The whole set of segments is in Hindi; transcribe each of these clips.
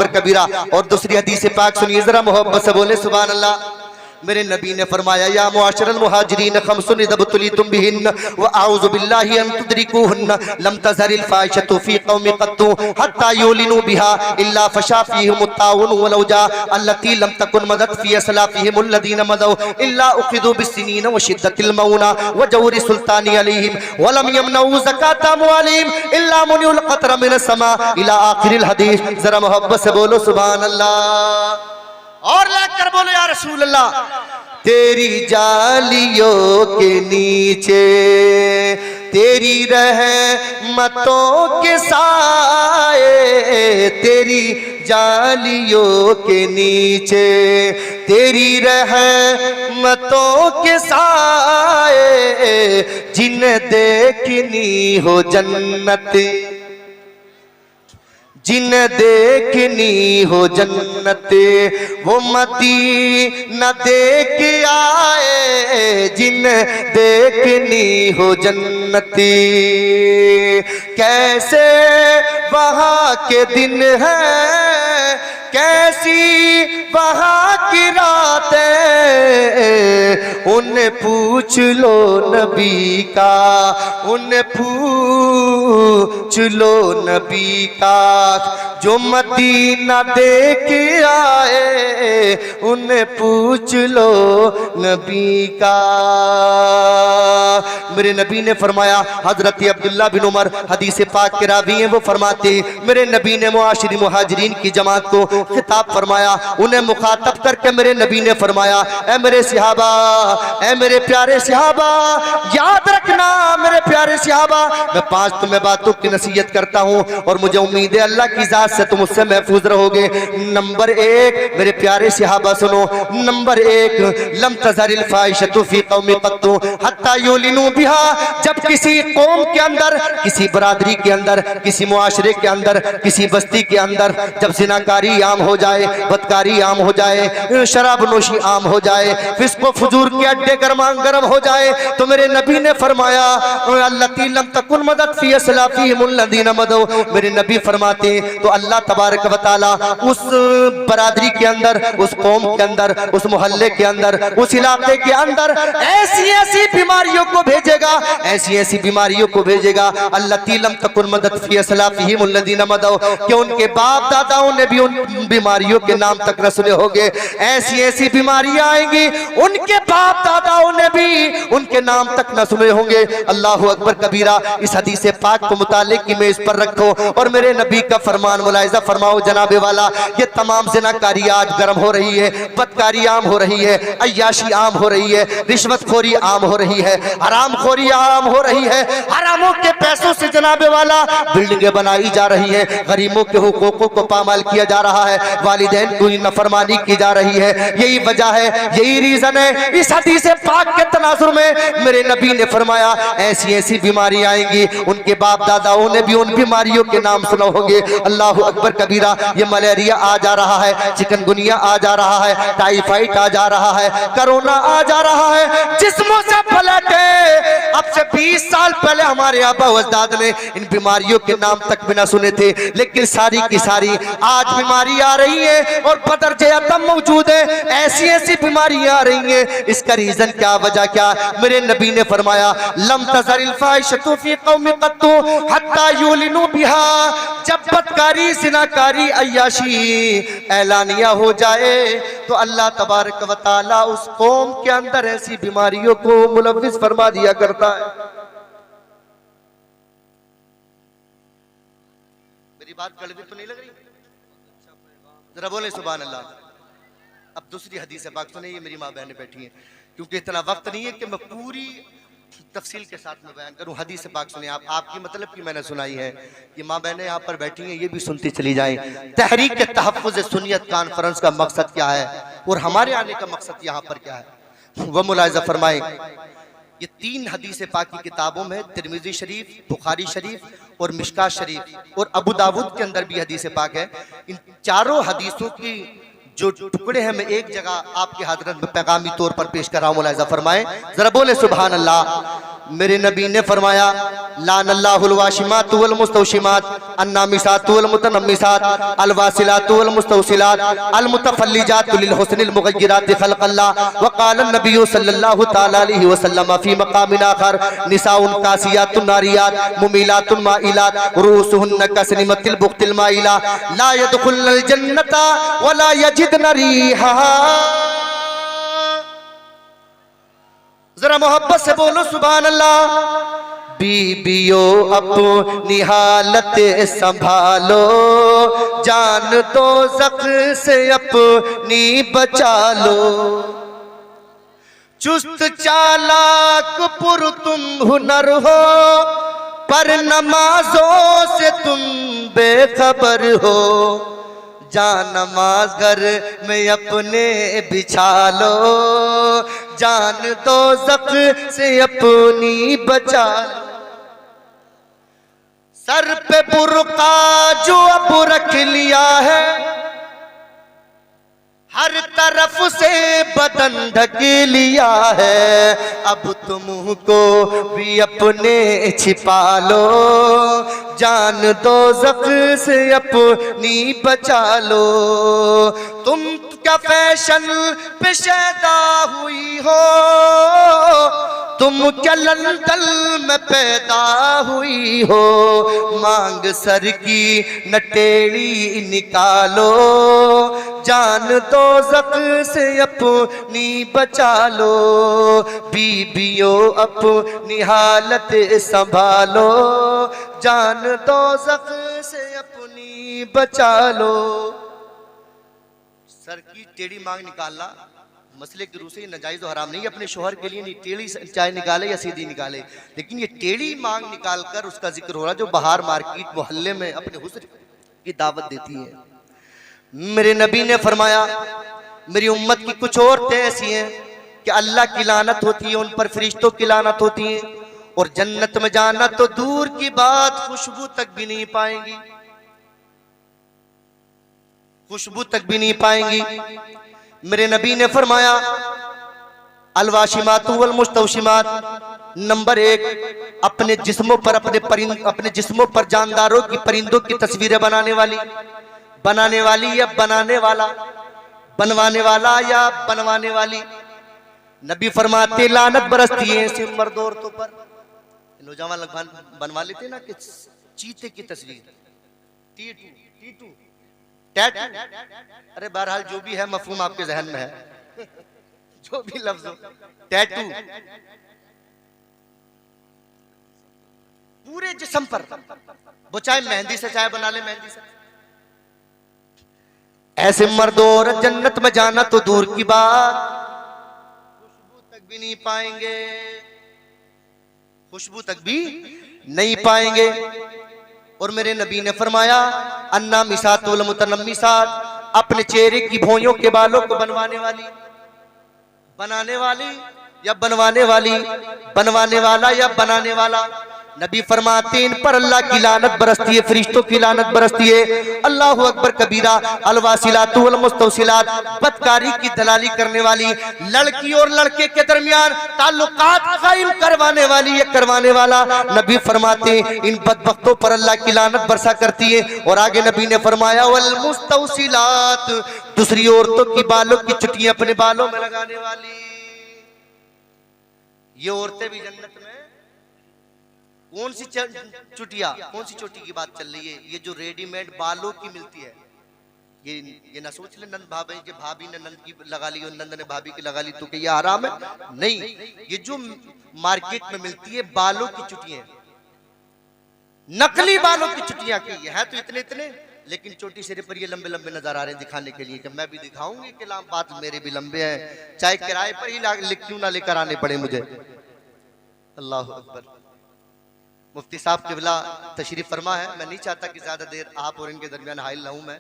अकबर कबीरा। और दूसरी हदीस पाक सुनिए जरा, मोहब्बत से बोले सुभान अल्लाह। मेरे नबी ने फरमाया या मुआशरल मुहाजिरीन खम्सुन इज़्बतुलितुम बिहिन्न व अऊज़ु बिल्लाहि अन तुदरिकुहुन्न लम तज़हरिल फ़ाहिशतु फ़ी क़ौमिन क़त्तु हत्ता युलिनु बिहा इल्ला फ़शा फ़ीहिमुत ताउन वल औजा अल्लती लम तकुन मदत फ़ी असलाफ़िहिमुल लज़ीना मदौ इल्ला उख़िज़ू बिस्सिनीन व शिद्दतिल मऊना व जौरि सुल्तानी अलैहिम व लम यमनऊ ज़कात अमवालिहिम इल्ला मुनिउल क़त्र मिनस समा इला आखिरिल हदीस। जरा मोहब्बत से बोलो सुभान अल्लाह और लेकर बोले या रसूल अल्लाह। तेरी जालियों के नीचे तेरी रहमतों के साए, तेरी जालियों के नीचे तेरी रहमतों के साए, जिन्हें देखनी हो जन्नत, जिन देखनी हो जन्नत वो मदीना देख आए, जिन देखनी हो जन्नती। कैसे वहाँ के दिन है, कैसी वहाँ की रातें, उन्हें पूछ लो नबी का, उन्हें पूछ लो नबी का, जो मदीना देख आए, उन्हें पूछ लो नबी का। मेरे नबी ने फरमाया, हजरत अब्दुल्ला बिन उमर हदीस पाक के रावी हैं, वो फरमाते मेरे नबी ने मुआशिरी मुहाजिरीन की जमात को खिताब फरमाया, उन्हें मुखातब करके मेरे नबी ने फरमाया, ए मेरे सहाबा, ए मेरे प्यारे सहाबा, याद रखना मेरे प्यारे सहाबा, मैं 5 तुम्हें बातों की नसीहत करता हूँ और मुझे उम्मीद है अल्लाह की जात से तुम उससे महफूज रहोगे। नंबर 1 मेरे प्यारे सहाबा सुनो, नंबर 1 लम तज़हरिल फ़ाहिशतु फ़ी क़ौमिन क़त्तु हत्ता युलिनु बिहा। जब किसी कौम के अंदर, किसी बरादरी के अंदर, किसी मुआशरे के अंदर, किसी बस्ती के अंदर जब ज़िनाकारी आम हो जाए, बदकारी आम हो जाए, शराब नोशी आम हो जाए, फिस्को फुजूर के अड्डे गर्म हो जाए, तो मेरे नबी ने फरमाया अल्लती लम तकुन मदद फ़ी असलाफ़िहिमुल लज़ीना मदौ। मेरे नबी फरमाते तो अल्लाह तबारक व तआला उस बरादरी के अंदर, उस कौम के अंदर, उस मोहल्ले के अंदर, उस इलाके के अंदर ऐसी ऐसी बीमारियों को भेजेगा, ऐसी ऐसी बीमारियों को भेजेगा अल्लती लम तकुन मदद फ़ी असलाफ़िहिमुल लज़ीना मदौ, कि उनके बाप दादाओं ने भी उन बीमारियों के नाम तक न सुने होंगे। ऐसी ऐसी बीमारियां आएंगी उनके बाप दादाओं ने भी उनके नाम तक न सुने होंगे। अल्लाह अकबर कबीरा। इस हदीस पाक को मुतालिक की मेज पर रखो और मेरे नबी का फरमान मुलाहिजा फरमाओ जनाबे वाला, ये तमाम ज़िनाकारी आज गर्म हो रही है, बदकारी आम हो रही है, अय्याशी आम हो रही है, रिश्वतखोरी आम हो रही है, हरामखोरी आम हो रही है, हरामों के पैसों से जनाबे वाला बिल्डिंगें बनाई जा रही है, गरीबों के हुकूकों को पामाल किया जा रहा है, वालिदैन की नफरमानी की जा रही है। यही वजह है, यही रीजन है। इस हदीस पाक के तनाजुर में मेरे नबी ने फरमाया ऐसी ऐसी बीमारी आएंगी उनके बाप दादाओं ने भी उन बीमारियों के नाम सुना होंगे। अल्लाह अकबर कबीरा। ये मलेरिया आ जा रहा है, चिकनगुनिया आ जा रहा है, टाइफाइड आ जा रहा है, कोरोना आ जा रहा है, जिस्मों से पलटे। अब से 20 साल पहले हमारे आबा अजदाद ने इन बीमारियों के नाम तक भी ना सुने थे, लेकिन सारी की सारी आज बीमारी आ रही है और बदरजे अतम मौजूद है। ऐसी ऐसी बीमारियां आ रही हैं, इसका रीजन क्या, वजह क्या? मेरे नबी ने फरमाया लम तज़हरिल फ़ाहिशतु फ़ी क़ौमिन क़त्तु हत्ता युलिनु बिहा। जब बदकारी, ज़िनाकारी, अय्याशी ऐलानिया हो जाए तो अल्लाह तबारक व तआला उस कौम के अंदर ऐसी बीमारियों को मुलव्विस फरमा दिया करता है। मेरी बात कड़वी तो नहीं लग रही? जरा बोले सुभान अल्लाह। अब दूसरी हदीस पाक सुने, ये मेरी माँ बहनें बैठी हैं, क्योंकि इतना वक्त नहीं है कि मैं पूरी तफसील के साथ में बयान करूं। हदीस पाक सुने आप, आपकी मतलब की मैंने सुनाई है, ये माँ बहनें यहाँ पर बैठी हैं, ये भी सुनती चली जाएं। तहरीक के तहफ़्फ़ुज़ सुन्नियत कॉन्फ्रेंस का मकसद क्या है और हमारे आने का मकसद यहाँ पर क्या है, वह मुलाहिज़ा फरमाएं। ये 3 हदीस पाक की किताबों में तिरमिज़ी शरीफ, बुखारी शरीफ और मिशकात शरीफ और अबू दाऊद के अंदर भी हदीस पाक है। इन चारों हदीसों की जो टुकड़े हैं मैं एक जगह आपके हजरत में पैगामी तौर पर पेश कर रहा हूं, मुलाहिजा फरमाएं, जरा बोले सुभान अल्लाह। मेरे नबी ने फरमाया लानल्लाहुल वाशिमातु वल मुस्तौशिमात अन्नामिसातु वल मुतनम्मिसात अल वासिलातु वल मुस्तौसिलात अल मुतफल्लिजातु लिल हुस्निल मुगय्यिराति खल्क़ल्लाह व क़ाला नबी सल्लल्लाहु तआला अलैहि वसल्लम फी मक़ामिन आखर निसाउन कासियातुन नारियात मुमीलातुन माइलात रूसुहुन्ना कसनिमतिल बुख्तिल माइला ला यदखुलुल जन्नता व ला यजिदन रीहा। जरा मोहब्बत से बोलो सुभान अल्लाह। बीबियों अपनी हालत संभालो, जान दो ज़ख से अपनी बचा लो। चुस्त चालाक पुर तुम हुनर हो, पर नमाजों से तुम बेखबर हो। जान नमाज घर में अपने बिछा लो, जान दो ज़ख से अपनी बचा लो। सर पे बुर्का जो अब रख लिया है, हर तरफ से बदन ढक लिया है। अब तुम को भी अपने छिपा लो, जान दो ज़ख से अपनी बचा लो। तुम क्या फैशन पे शैदा हुई हो, तुम क्या लंदन में पैदा हुई हो। मांग सर की नटेड़ी निकालो, जान दो ज़ख से अपनी बचा लो। बीबियों अपनी हालत संभालो, जान दो ज़ख से अपनी बचा लो। सर की टेढ़ी मांग निकालना मसले के रूप से नाजायज़ और हराम नहीं है। अपने शोहर के लिए नहीं, टेढ़ी चाहे निकाले या सीधी निकाले, लेकिन ये टेढ़ी मांग निकालकर उसका जिक्र हो रहा जो बाहर मार्केट मोहल्ले में अपने हुस्न की दावत देती है। मेरे नबी ने फरमाया मेरी उम्मत की कुछ औरतें ऐसी हैं कि अल्लाह की लानत होती है, उन पर फरिश्तों की लानत होती है, और जन्नत में जाना तो दूर की बात, खुशबू तक भी नहीं पाएंगी, खुशबू तक भी नहीं पाएंगी। मेरे नबी ने फरमाया अलवाशिमातु वल मुस्तौशिमात, नंबर 1 अपने जिस्मों पर अपने जिस्मों पर जानदारों की, परिंदों की तस्वीरें बनाने वाली या बनाने वाला, बनवाने वाला या बनवाने वाली। नबी फरमाते लानत बरसती है ऐसे मर्द औरतों पर। नौजवान लोग बनवा लेते ना कि चीते की तस्वीर, टीटू टैटू, अरे बहरहाल जो भी है मफहूम आपके जहन में है, जो भी लफ्ज हो, टैटू पूरे जिस्म पर, वो चाहे मेहंदी से चाहे बना ले मेहंदी से। ऐसे मर्द और जन्नत में जाना तो दूर की बात, खुशबू तक भी नहीं पाएंगे, खुशबू तक भी नहीं पाएंगे। और मेरे नबी ने फरमाया अन्ना मिसात वल मुतनम्मिसात, अपने चेहरे की भौंयों के बालों को बनवाने वाली, बनाने वाली या बनवाने वाली, बनवाने वाला या बनाने वाला। नबी फरमाते इन पर अल्लाह की लानत बरसती है, फरिश्तों की लानत बरसती है। अल्लाहु अकबर कबीरा। अलवासिलातु वल मुस्तौसिलात, बदकारी की दलाली करने वाली, लड़की और लड़के के दरमियान ताल्लुकात कायम करवाने वाली या करवाने वाला। नबी फरमाते इन बदबख्तों पर अल्लाह की लानत बरसा करती है। और आगे नबी ने फरमाया वल मुस्तौसिलात, दूसरी औरतों की बालों की चुटियां अपने बालों में लगाने वाली। ये औरतें भी जन्नत में, कौन सी चुटिया, कौन सी चोटी की बात चल रही है? ये जो रेडीमेड बालों की मिलती है, ये ना सोच ले नंद भाभी ने नंद की लगा ली और नंद ने भाभी की लगा ली तो क्या ये आराम है? नहीं, ये जो मार्केट में मिलती है बालों की चुटियां, नकली बालों की चुटियां की है तो इतने इतने, लेकिन चोटी सिरे पर ये लंबे लंबे नजर आ रहे हैं दिखाने के लिए कि मैं भी दिखाऊंगी कि बात मेरे भी लंबे हैं, चाहे किराए पर ही क्यों ना लेकर आने पड़े मुझे। अल्लाह अकबर। मुफ्ती साहब किबला तशरीफ फरमा है। मैं नहीं चाहता कि ज्यादा देर आप और इनके दरमियान हाइल रहूं मैं।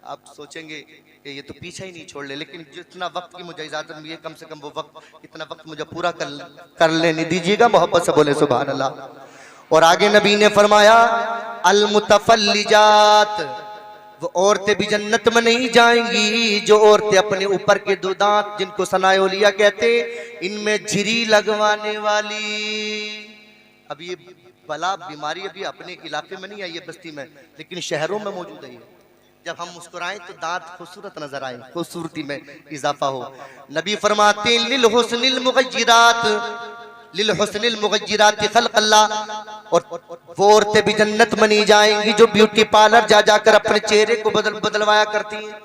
आप सोचेंगे कि ये तो पीछे ही नहीं छोड़ ले, लेकिन जितना वक्त की मुझे इजाजत मिली है कम से कम वो वक्त, इतना वक्त मुझे पूरा कर लेने दीजिएगा। मोहब्बत से बोले सुभान अल्लाह। और आगे नबी ने फरमाया अल मुतफल्लिजात वो औरतें भी जन्नत में नहीं जाएंगी जो औरतें अपने ऊपर के दो दांत जिनको सनायोलिया कहते इनमें झिरी लगवाने वाली। अब ये बला बीमारी अभी अपने इलाके में नहीं आई है बस्ती में, लेकिन शहरों में मौजूद है। जब हम मुस्कुराएं तो दांत खूबसूरत नजर आए, खूबसूरती में इजाफा हो। नबी फरमाते हैं लिल हुस्निल मुगय्यिरात लिल हुस्निल मुगय्यिरात खल्क़ अल्लाह। और वो औरतें भी जन्नत में नहीं जाएंगी जो ब्यूटी पार्लर जा जाकर अपने चेहरे को बदलवाया करती हैं,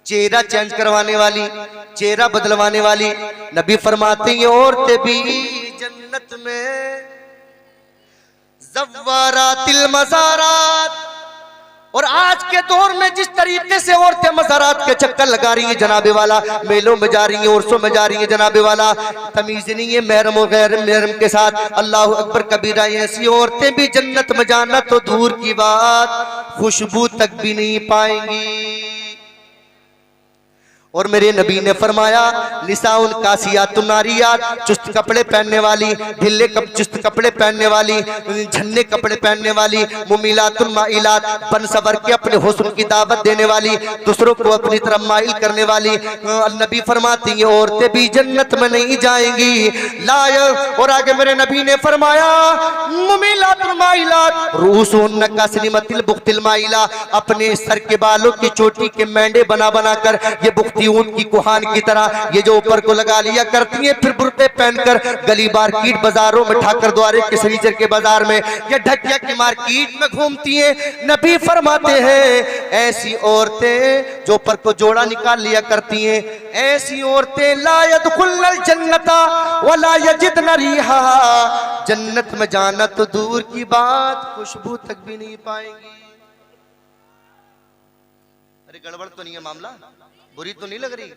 चेहरा चेंज करवाने वाली, चेहरा बदलवाने वाली। नबी फरमाते हैं औरतें भी जन्नत में ज़व्वारातिल मज़ारात। और आज के दौर में जिस तरीके से औरतें मज़ारात के चक्कर लगा रही हैं जनाबे वाला, मेलों में जा रही हैं, उर्सों में जा रही हैं जनाबे वाला, तमीज नहीं है महरम और गैर महरम के साथ। अल्लाह अकबर कबीरा। ऐसी औरतें भी जन्नत में जाना तो दूर की बात, खुशबू तक भी नहीं पाएंगी। और मेरे नबी ने फरमाया निसाउन कासियातुन नारियात, चुस्त कपड़े पहनने वाली, ढीले चुस्त कपड़े पहनने वाली, झन्ने कपड़े पहनने वाली, मुमिलातुन माइलात, बन सवर के अपने हुस्न की दावत देने वाली, दूसरों को अपनी तरफ माइल करने वाली। नबी फरमाती हैं औरतें भी जन्नत में नहीं जाएंगी। लायक। और आगे मेरे नबी ने फरमाया मुमिलातुन माइलात रूसुन कासनिमतिल बुख्तिल माइला, अपने सर के बालों की चोटी के मेंढे बना बना कर ये बुख्ती ऊंट की कुहान की तरह ये जो ऊपर को लगा लिया करती हैं, फिर बुर्के पहनकर गली मार्केट बाजारों में, ठाकर द्वारे के सरीचर के बाजार में, ये ढकिया की मार्केट में घूमती हैं। नबी फरमाते हैं ऐसी औरतें जो ऊपर को जोड़ा निकाल लिया करती हैं, ऐसी औरतें ला यदखुलनल जन्नता वला यजिदन रिहा, जन्नत में जाना तो दूर की बात, खुशबू तक भी नहीं पाएंगी। अरे गड़बड़ तो नहीं है मामला, बुरी तो नहीं लग रही?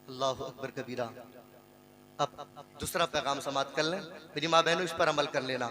अल्लाह अकबर कबीरा। अब दूसरा पैगाम समाप्त कर लें। मेरी माँ बहनों इस पर अमल कर लेना।